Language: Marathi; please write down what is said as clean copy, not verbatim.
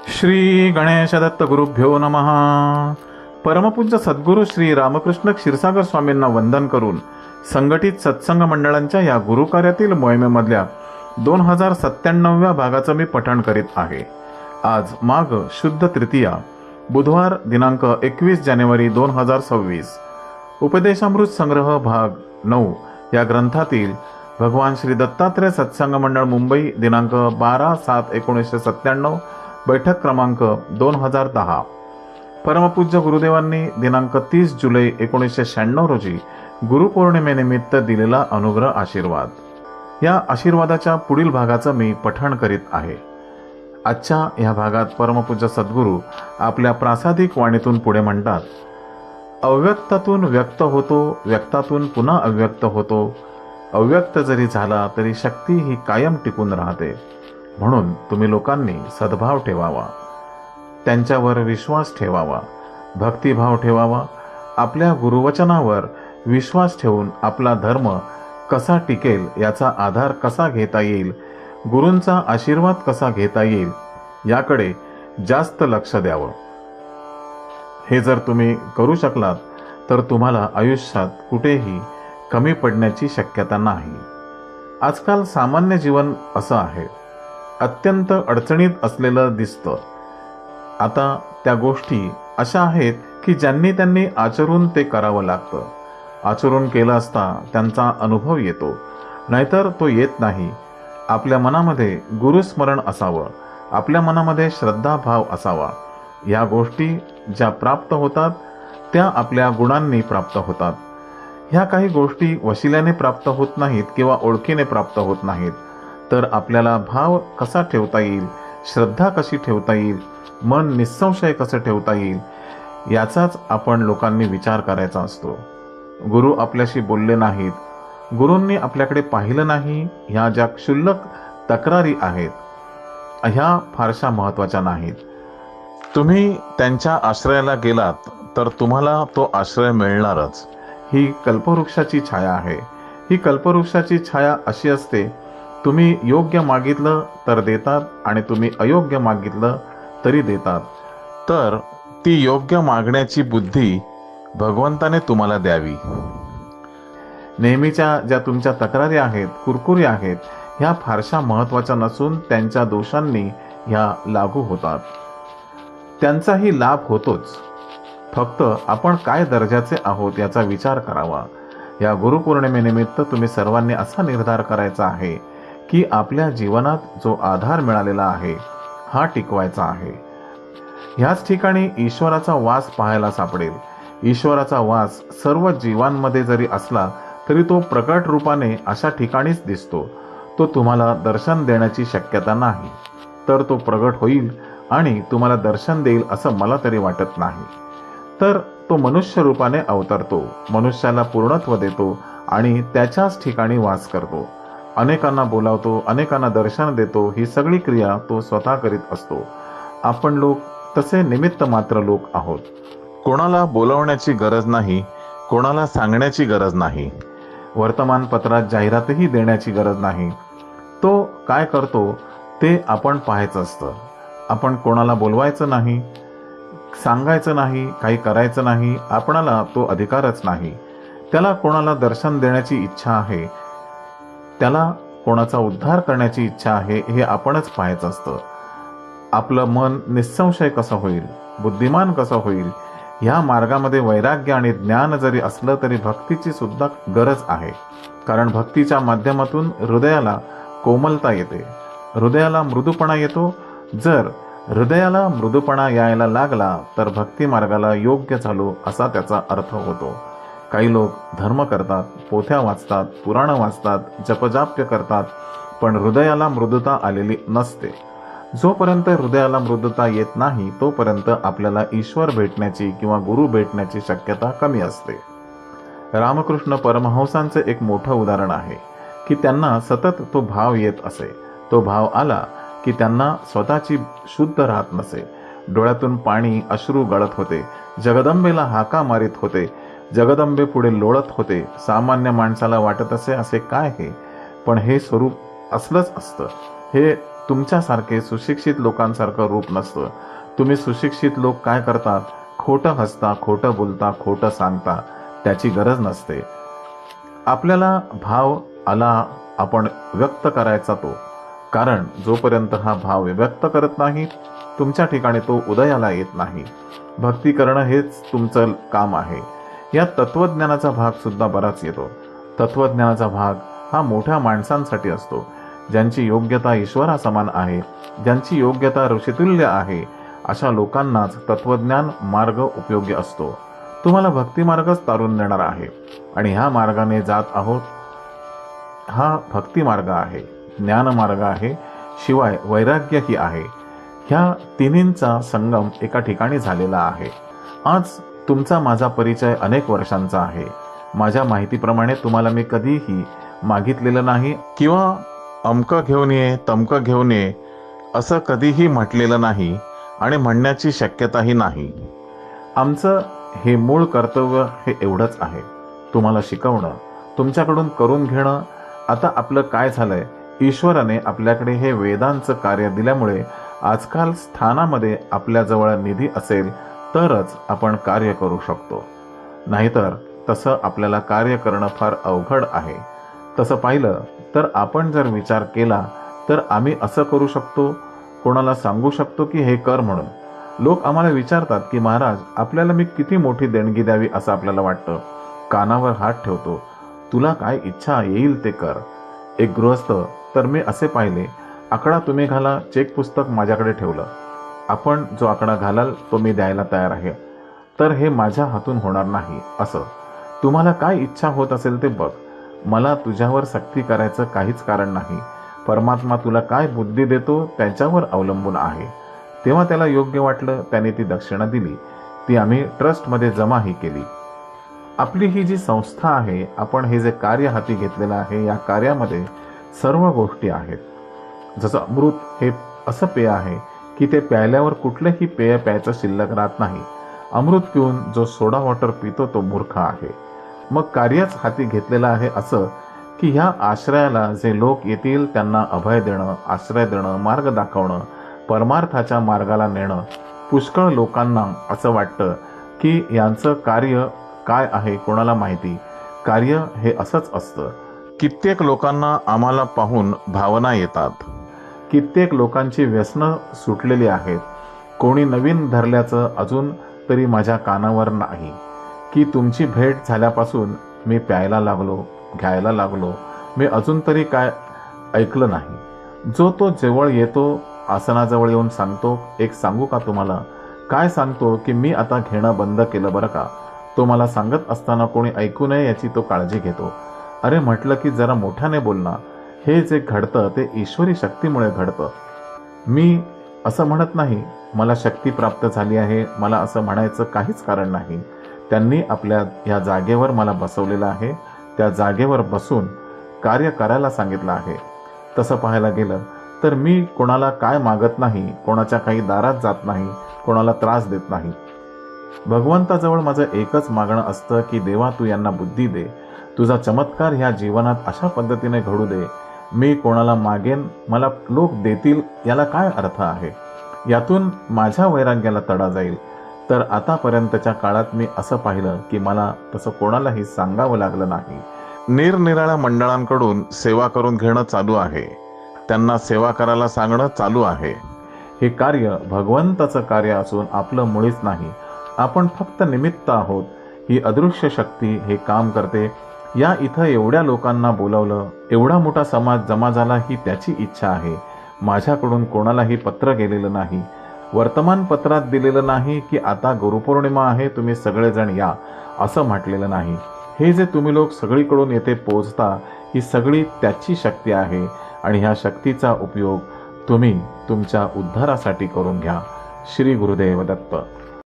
श्री गणेश दत्त गुरुभ्यो नमः. परमपूज्य सद्गुरू श्री रामकृष्ण क्षीरसागर स्वामींना वंदन करून संघटित सत्संग मंडळांच्या या गुरुकार्यातील मोहिमेमधल्या 2097व्या भागाचं मी पठण करीत आहे. आज माघ शुद्ध तृतीया, बुधवार दिनांक 21 जानेवारी 2026. उपदेशामृत संग्रह भाग 9 या ग्रंथातील भगवान श्री दत्तात्रय सत्संग मंडळ मुंबई दिनांक 12/7/1997, बैठक क्रमांक 2010. परमपूज्य गुरुदेवांनी दिनांक 30 जुलै 1996 रोजी गुरुपौर्णिमेनिमित्त दिलेला अनुग्रह आशीर्वाद. या आशीर्वादाच्या पुढील भागाचं मी पठण करीत आहे. आजच्या या भागात परमपूज्य सद्गुरू आपल्या प्रासादिक वाणीतून पुढे म्हणतात, अव्यक्तातून व्यक्त होतो, व्यक्तातून पुन्हा अव्यक्त होतो. अव्यक्त जरी झाला तरी शक्ती ही कायम टिकून राहते. म्हणून तुम्ही लोकांनी सद्भाव ठेवावा, त्यांच्यावर विश्वास ठेवावा, भक्तिभाव ठेवावा. आपल्या गुरुवचनावर विश्वास ठेवून आपला धर्म कसा टिकेल, याचा आधार कसा घेता येईल, गुरूंचा आशीर्वाद कसा घेता येईल, याकडे जास्त लक्ष द्यावं. हे जर तुम्ही करू शकलात तर तुम्हाला आयुष्यात कुठेही कमी पडण्याची शक्यता नाही. आजकाल सामान्य जीवन असं आहे, अत्यंत अडचणीत असलेलं दिसतं. आता त्या गोष्टी अशा आहेत की त्यांनी आचरून ते करावं लागतं. आचरून केलं असता त्यांचा अनुभव येतो, नाहीतर तो येत नाही. आपल्या मनामध्ये गुरुस्मरण असावं, आपल्या मनामध्ये श्रद्धाभाव असावा. या गोष्टी ज्या प्राप्त होतात त्या आपल्या गुणांनी प्राप्त होतात. ह्या काही गोष्टी वशिल्याने प्राप्त होत नाहीत किंवा ओळखीने प्राप्त होत नाहीत. तर आपल्याला भाव कसा ठेवता येईल, श्रद्धा कशी ठेवता येईल, मन निस्संशय कसं ठेवता येईल, याचाच आपण लोकांनी विचार करायचा असतो. गुरु आपल्याशी बोलले नाहीत, गुरूंनी आपल्याकडे पाहिलं नाही, ह्या ज्या क्षुल्लक तक्रारी आहेत ह्या फारशा महत्त्वाच्या नाहीत. तुम्ही त्यांच्या आश्रयाला गेलात तर तुम्हाला तो आश्रय मिळणारच. ही कल्पवृक्षाची छाया आहे. ही कल्पवृक्षाची छाया अशी असते, तुम्ही योग्य मागितलं तर देतात आणि तुम्ही अयोग्य मागितलं तरी देतात. तर ती योग्य मागण्याची बुद्धी भगवंताने तुम्हाला द्यावी. नेहमीच्या ज्या तुमच्या तक्रारी आहेत, कुरकुरी आहेत, ह्या फारशा महत्त्वाच्या नसून त्यांच्या दोषांनी ह्या लागू होतात. त्यांचाही लाभ होतोच. फक्त आपण काय दर्जाचे आहोत याचा विचार करावा. या गुरुपौर्णिमेनिमित्त तुम्ही सर्वांनी असा निर्धार करायचा आहे की आपल्या जीवनात जो आधार मिळालेला आहे हा टिकवायचा आहे. ह्याच ठिकाणी ईश्वराचा वास पाहायला सापडेल. ईश्वराचा वास सर्व जीवांमध्ये जरी असला तरी तो प्रकट रूपाने अशा ठिकाणीच दिसतो. तो तुम्हाला दर्शन देण्याची शक्यता नाही. तर तो प्रगट होईल आणि तुम्हाला दर्शन देईल असं मला तरी वाटत नाही. तर तो मनुष्य रूपाने अवतरतो, मनुष्याला पूर्णत्व देतो आणि त्याच्याच ठिकाणी वास करतो. अनेकांना बोलावतो, अनेकांना दर्शन देतो. ही सगळी क्रिया तो स्वतः करीत असतो. आपण लोक तसे निमित्त मात्र लोक आहोत. कोणाला बोलावण्याची गरज नाही, कोणाला सांगण्याची गरज नाही, वर्तमानपत्रात जाहिरातही देण्याची गरज नाही. तो काय करतो ते आपण पाहायचं असतं. आपण कोणाला बोलवायचं नाही, सांगायचं नाही, काही करायचं नाही. आपणाला तो अधिकारच नाही. त्याला कोणाला दर्शन देण्याची इच्छा आहे, त्याला कोणाचा उद्धार करण्याची इच्छा आहे, हे आपणच पाहायचं असतं. आपलं मन निस्संशय कसं होईल, बुद्धिमान कसं होईल, ह्या मार्गामध्ये वैराग्य आणि ज्ञान जरी असलं तरी भक्तीची सुद्धा गरज आहे. कारण भक्तीच्या माध्यमातून हृदयाला कोमलता येते, हृदयाला मृदूपणा येतो. जर हृदयाला मृदूपणा यायला लागला तर भक्ती मार्गाला योग्य झालो असा त्याचा अर्थ होतो. काही लोक धर्म करतात, पोथ्या वाचतात, पुराणं वाचतात, जपजाप्य करतात, पण हृदयाला मृदुता आलेली नसते. जोपर्यंत हृदयाला मृदुता येत नाही तोपर्यंत आपल्याला ईश्वर भेटण्याची किंवा गुरु भेटण्याची शक्यता कमी असते. रामकृष्ण परमहंसांचे एक मोठं उदाहरण आहे की त्यांना सतत तो भाव येत असे. तो भाव आला की त्यांना स्वतःची शुद्ध राहत नसे. डोळ्यातून पाणी, अश्रू गळत होते. जगदंबेला हाका मारित होते, जगदंबे पुढे लोळत होते. सामान्य माणसाला वाटत असे काय हे, पण हे स्वरूप असलंच असतं. हे तुमच्यासारखे सुशिक्षित लोकांसारखं रूप नसतं. तुम्ही सुशिक्षित लोक काय करतात? खोटं हसता, खोटं बोलता, खोटं सांगता. त्याची गरज नसते. आपल्याला भाव आला आपण व्यक्त करायचा तो, कारण जोपर्यंत हा भाव व्यक्त करत नाही तुमच्या ठिकाणी तो उदयाला येत नाही. भक्ती करणं हेच तुमचं काम आहे. या तत्वज्ञानाचा भाग सुद्धा बराच येतो. तत्वज्ञानाचा भाग हा मोठ्या माणसांसाठी असतो, ज्यांची योग्यता ईश्वरासमान आहे, ज्यांची योग्यता ऋषितुल्य आहे. अशा लोकांनाच तत्वज्ञान मार्ग उपयोगी असतो. तुम्हाला भक्ती मार्गच तारून देणार आहे आणि ह्या मार्गाने जात आहोत. हा भक्ती मार्ग आहे, ज्ञान मार्ग आहे, शिवाय वैराग्यही आहे. ह्या तिन्हींचा संगम एका ठिकाणी झालेला आहे. आज तुमचा माझा परिचय अनेक वर्षांचा आहे. माझ्या माहितीप्रमाणे तुम्हाला मी कधीही मागितलेलं नाही किंवा अमकं घेऊन ये तमकं घेऊन ये असं कधीही म्हटलेलं नाही आणि म्हणण्याची शक्यताही नाही. आमचं हे मूळ कर्तव्य हे एवढंच आहे, तुम्हाला शिकवणं, तुमच्याकडून करून घेणं. आता आपलं काय झालंय, ईश्वराने आपल्याकडे हे वेदांचं कार्य दिल्यामुळे आजकाल स्थानामध्ये आपल्याजवळ निधी असेल तरच आपण कार्य करू शकतो. नाहीतर तसं आपल्याला कार्य करणं फार अवघड आहे. तसं पाहिलं तर आपण जर विचार केला तर आम्ही असं करू शकतो, कोणाला सांगू शकतो की हे कर म्हणून. लोक आम्हाला विचारतात की महाराज आपल्याला मी किती मोठी देणगी द्यावी असं आपल्याला वाटतं. कानावर हात ठेवतो, तुला काय इच्छा येईल ते कर. एक गृहस्थ तर मी असे पाहिले, आकडा तुम्ही घाला, चेक पुस्तक माझ्याकडे ठेवलं, आपण जो आकडा घालाल तो मी द्यायला तयार आहे, तर हे माझ्या हातून होणार नाही. असं तुम्हाला काय इच्छा होत असेल ते बघ, मला तुझ्यावर सक्ती करायचं काहीच कारण नाही. परमात्मा तुला काय बुद्धी देतो त्याच्यावर अवलंबून आहे. तेव्हा त्याला योग्य वाटलं त्याने ती दक्षिणा दिली. ती आम्ही ट्रस्टमध्ये जमाही केली. आपली ही जी संस्था आहे, आपण हे जे कार्य हाती घेतलेलं आहे, या कार्यामध्ये सर्व गोष्टी आहेत. जसं अमृत हे असं पेय आहे की ते प्यायल्यावर कुठलंही पेय प्यायचं शिल्लक राहत नाही. अमृत पिऊन जो सोडा वॉटर पितो तो मूर्ख आहे. मग कार्यच हाती घेतलेलं आहे असं की ह्या आश्रयाला जे लोक येतील त्यांना अभय देणं, आश्रय देणं, मार्ग दाखवणं, परमार्थाच्या मार्गाला नेणं. पुष्कळ लोकांना असं वाटतं की यांचं कार्य काय आहे कोणाला माहिती. कार्य हे असंच असतं. कित्येक लोकांना आम्हाला पाहून भावना येतात. कित्येक लोकांची व्यसनं सुटलेली आहेत. कोणी नवीन धरल्याचं अजून तरी माझ्या कानावर नाही की तुमची भेट झाल्यापासून मी प्यायला लागलो, घ्यायला लागलो, मी अजून तरी काय ऐकलं नाही. जो तो जवळ येतो, आसनाजवळ येऊन सांगतो, एक सांगू का तुम्हाला, काय सांगतो की मी आता घेणं बंद केलं बरं का. तो मला सांगत असताना कोणी ऐकू नये याची तो काळजी घेतो. अरे म्हटलं की जरा मोठ्याने बोल ना. हे जे घडतं ते ईश्वरी शक्तीमुळे घडतं. मी असं म्हणत नाही मला शक्ती प्राप्त झाली आहे, मला असं म्हणायचं काहीच कारण नाही. त्यांनी आपल्या ह्या जागेवर मला बसवलेलं आहे, त्या जागेवर बसून कार्य करायला सांगितलं आहे. तसं पाहायला गेलं तर मी कोणाला काय मागत नाही, कोणाच्या काही दारात जात नाही, कोणाला त्रास देत नाही. भगवंताजवळ माझं एकच मागणं असतं की देवा तू यांना बुद्धी दे, तुझा चमत्कार ह्या जीवनात अशा पद्धतीने घडू दे. मी कोणाला मागेन, मला लोक देतील, याला काय अर्थ आहे. यातून माझ्या वैराग्याला तडा जाईल. तर आतापर्यंतच्या काळात मी असं पाहिलं की मला तसं कोणालाही सांगावं लागलं नाही. निरनिराळ्या मंडळांकडून सेवा करून घेणं चालू आहे, त्यांना सेवा करायला सांगणं चालू आहे. हे कार्य भगवंताचं कार्य असून आपलं मुळीच नाही. आपण फक्त निमित्त आहोत. ही अदृश्य शक्ती हे काम करते. या इथं एवढ्या लोकांना बोलावलं, एवढा मोठा समाज जमा झाला ही त्याची इच्छा आहे. माझ्याकडून कोणालाही पत्र गेलेलं नाही, वर्तमानपत्रात दिलेलं नाही की आता गुरुपौर्णिमा आहे तुम्ही सगळेजण या असं म्हटलेलं नाही. हे जे तुम्ही लोक सगळीकडून येथे पोहोचता ही सगळी त्याची शक्ती आहे आणि ह्या शक्तीचा उपयोग तुम्ही तुमच्या उद्धारासाठी करून घ्या. श्री गुरुदेव दत्त.